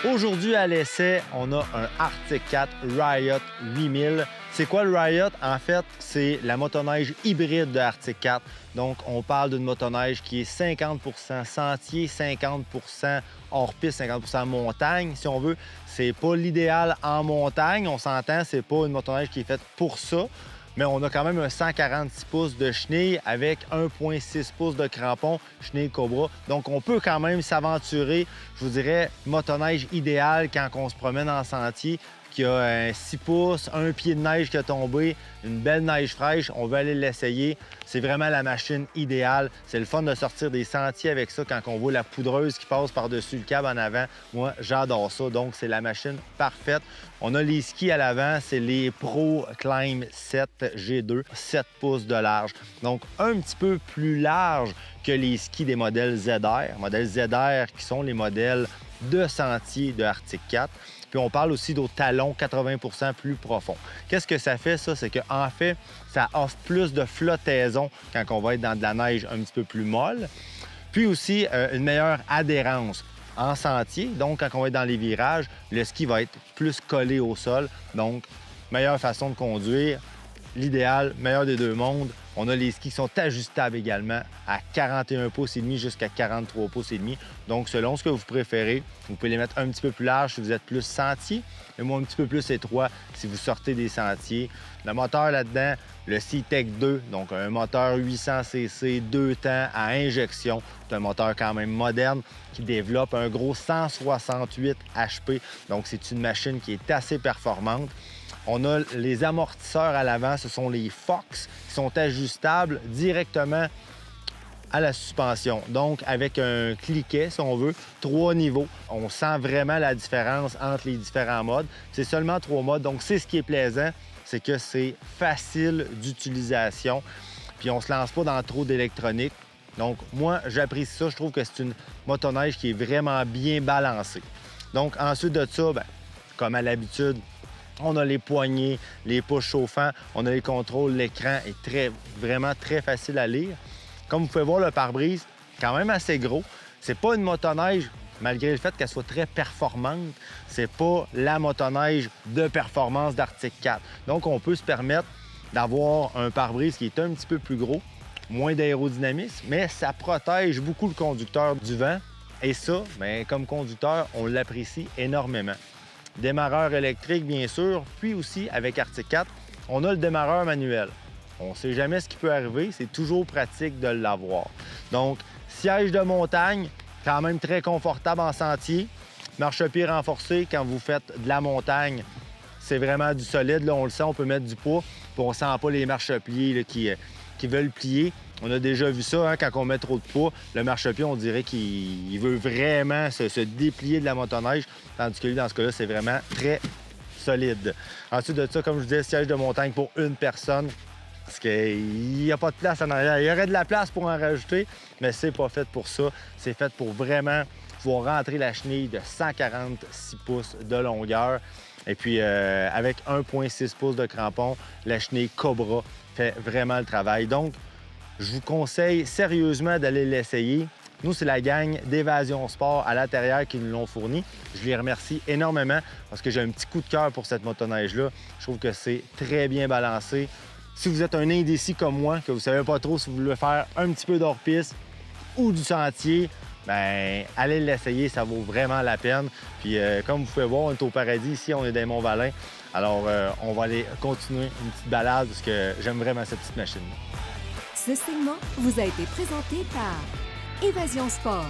Aujourd'hui, à l'essai, on a un Arctic Cat Riot 8000. C'est quoi le Riot? En fait, c'est la motoneige hybride de Arctic Cat. Donc, on parle d'une motoneige qui est 50 sentier, 50 hors-piste, 50 montagne, si on veut. C'est pas l'idéal en montagne, on s'entend, c'est pas une motoneige qui est faite pour ça. Mais on a quand même un 146 pouces de chenille avec 1,6 pouces de crampon, chenille Cobra. Donc, on peut quand même s'aventurer, je vous dirais, motoneige idéale quand on se promène en sentier, qui a un 6 pouces, un pied de neige qui a tombé, une belle neige fraîche. On veut aller l'essayer. C'est vraiment la machine idéale. C'est le fun de sortir des sentiers avec ça quand on voit la poudreuse qui passe par-dessus le câble en avant. Moi, j'adore ça. Donc, c'est la machine parfaite. On a les skis à l'avant. C'est les Pro Climb 7 G2, 7 pouces de large. Donc, un petit peu plus large que les skis des modèles ZR. Modèles ZR qui sont les modèles de sentier de Arctic Cat. Puis on parle aussi d'aux talons 80 plus profonds. Qu'est-ce que ça fait, ça? C'est qu'en fait, ça offre plus de flottaison quand on va être dans de la neige un petit peu plus molle. Puis aussi, une meilleure adhérence en sentier. Donc, quand on va être dans les virages, le ski va être plus collé au sol. Donc, meilleure façon de conduire. L'idéal, meilleur des deux mondes. On a les skis qui sont ajustables également à 41 pouces et demi jusqu'à 43 pouces et demi. Donc, selon ce que vous préférez, vous pouvez les mettre un petit peu plus large si vous êtes plus sentier, et moi un petit peu plus étroit si vous sortez des sentiers. Le moteur là-dedans, le C-Tech 2, donc un moteur 800 cc, 2 temps à injection. C'est un moteur quand même moderne qui développe un gros 168 HP. Donc, c'est une machine qui est assez performante. On a les amortisseurs à l'avant, ce sont les Fox, qui sont ajustables directement à la suspension. Donc, avec un cliquet, si on veut, 3 niveaux. On sent vraiment la différence entre les différents modes. C'est seulement 3 modes, donc c'est ce qui est plaisant, c'est que c'est facile d'utilisation. Puis on se lance pas dans trop d'électronique. Donc, moi, j'apprécie ça. Je trouve que c'est une motoneige qui est vraiment bien balancée. Donc, ensuite de ça, bien, comme à l'habitude, on a les poignées, les push chauffants, on a les contrôles, l'écran est vraiment très facile à lire. Comme vous pouvez voir, le pare-brise, quand même assez gros. C'est pas une motoneige, malgré le fait qu'elle soit très performante, c'est pas la motoneige de performance d'Arctic Cat. Donc, on peut se permettre d'avoir un pare-brise qui est un petit peu plus gros, moins d'aérodynamisme, mais ça protège beaucoup le conducteur du vent. Et ça, bien, comme conducteur, on l'apprécie énormément. Démarreur électrique, bien sûr, puis aussi, avec Arctic Cat, on a le démarreur manuel. On ne sait jamais ce qui peut arriver, c'est toujours pratique de l'avoir. Donc, siège de montagne, quand même très confortable en sentier. Marchepied renforcé, quand vous faites de la montagne, c'est vraiment du solide. Là, on le sent, on peut mettre du poids, puis on ne sent pas les marchepieds là, qui veulent plier. On a déjà vu ça, hein, quand on met trop de poids, le marchepied, on dirait qu'il veut vraiment se déplier de la motoneige, tandis que lui, dans ce cas-là, c'est vraiment très solide. Ensuite de ça, comme je vous disais, siège de montagne pour une personne, parce qu'il n'y a pas de place en arrière. Il y aurait de la place pour en rajouter, mais c'est pas fait pour ça. C'est fait pour vraiment pouvoir rentrer la chenille de 146 pouces de longueur. Et puis, avec 1,6 pouces de crampon, la chenille Cobra fait vraiment le travail. Donc, je vous conseille sérieusement d'aller l'essayer. Nous, c'est la gang d'Évasion Sport à l'intérieur qui nous l'ont fourni. Je les remercie énormément parce que j'ai un petit coup de cœur pour cette motoneige-là. Je trouve que c'est très bien balancé. Si vous êtes un indécis comme moi, que vous ne savez pas trop si vous voulez faire un petit peu d'hors-piste ou du sentier, bien, allez l'essayer, ça vaut vraiment la peine. Puis, comme vous pouvez voir, on est au paradis ici, on est dans Mont-Valin. Alors, on va aller continuer une petite balade parce que j'aime vraiment cette petite machine. Ce segment vous a été présenté par Évasion Sport.